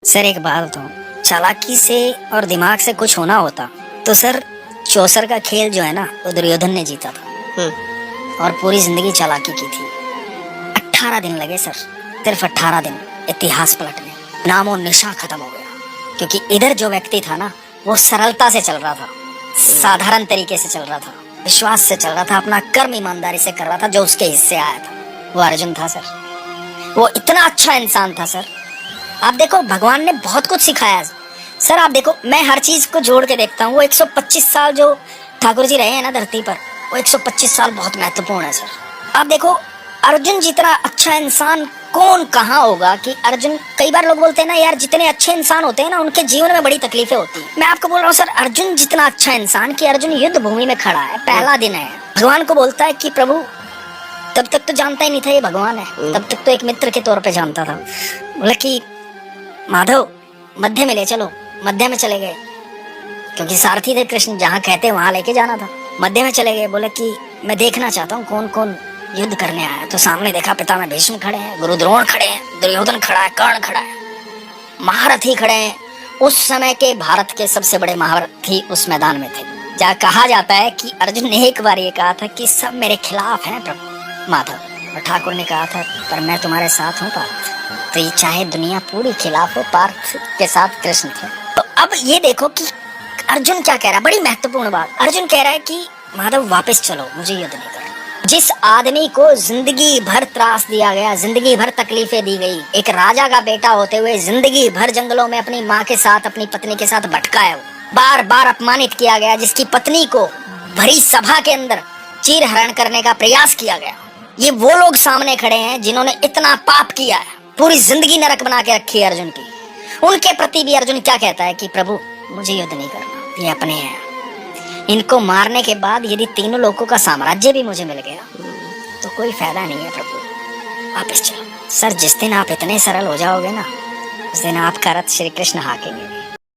Sir एक बात बताऊं, चालाकी से और दिमाग से कुछ होना होता तो सर चौसर का खेल जो है ना वो दुर्योधन ने जीता था। और पूरी जिंदगी चालाकी की थी। 18 दिन लगे सर, सिर्फ 18 दिन इतिहास पलटने, नामो निशा खत्म हो गया। क्योंकि इधर जो व्यक्ति था ना वो सरलता से चल रहा था, साधारण तरीके से चल रहा था, विश्वास से चल रहा था, अपना कर्म ईमानदारी से कर रहा था, जो उसके हिस्से आया था। वो अर्जुन था सर, वो इतना अच्छा इंसान था सर। आप देखो भगवान ने बहुत कुछ सिखाया सर। आप देखो मैं हर चीज को जोड़ के देखता हूँ। वो 125 साल जो ठाकुर जी रहे हैं ना धरती पर, वो 125 साल बहुत महत्वपूर्ण है सर। आप देखो अर्जुन जितना अच्छा इंसान कौन कहाँ होगा। कि अर्जुन, कई बार लोग बोलते हैं ना यार जितने अच्छे इंसान होते हैं ना उनके जीवन में बड़ी तकलीफें होती है। मैं आपको बोल रहा हूँ सर, अर्जुन जितना अच्छा इंसान कि अर्जुन युद्ध भूमि में खड़ा है, पहला दिन है, भगवान को बोलता है कि प्रभु, तब तक तो जानता ही नहीं था ये भगवान है, तब तक तो एक मित्र के तौर पे जानता था। बोला कि माधव मध्य में ले चलो। मध्य में चले गए, क्योंकि सारथी थे कृष्ण, जहाँ कहते वहां लेके जाना था। मध्य में चले गए, बोले कि मैं देखना चाहता हूँ कौन कौन युद्ध करने आया। तो सामने देखा पितामह भीष्म खड़े हैं, गुरु द्रोण खड़े हैं, दुर्योधन खड़ा है, कर्ण खड़ा है, महारथी खड़े हैं। उस समय के भारत के सबसे बड़े महारथी उस मैदान में थे। जहाँ कहा जाता है कि अर्जुन ने एक बार ये कहा था कि सब मेरे खिलाफ हैं प्रभु माधव, और ठाकुर ने कहा था पर मैं तुम्हारे साथ हूँ पार्थ। तो ये चाहे दुनिया पूरी खिलाफ हो, पार्थ के साथ कृष्ण थे। तो अब ये देखो कि अर्जुन क्या कह रहा है, बड़ी महत्वपूर्ण बात। अर्जुन कह रहा है कि माधव वापस चलो, मुझे युद्ध नहीं करना। जिस आदमी को जिंदगी भर त्रास दिया गया, जिंदगी भर तकलीफें दी गई, एक राजा का बेटा होते हुए जिंदगी भर जंगलों में अपनी माँ के साथ, अपनी पत्नी के साथ भटका है, बार बार अपमानित किया गया, जिसकी पत्नी को भरी सभा के अंदर चीर हरण करने का प्रयास किया गया। ये वो लोग सामने खड़े हैं जिन्होंने इतना पाप किया है, पूरी जिंदगी नरक बना के रखी है अर्जुन की। उनके प्रति भी अर्जुन क्या कहता है कि प्रभु मुझे युद्ध नहीं करना, ये अपने हैं। इनको मारने के बाद यदि तीनों लोगों का साम्राज्य भी मुझे मिल गया तो कोई फायदा नहीं है प्रभु, वापस चलो। सर जिस दिन आप इतने सरल हो जाओगे ना, उस दिन आपका रथ श्री कृष्ण हाकेंगे।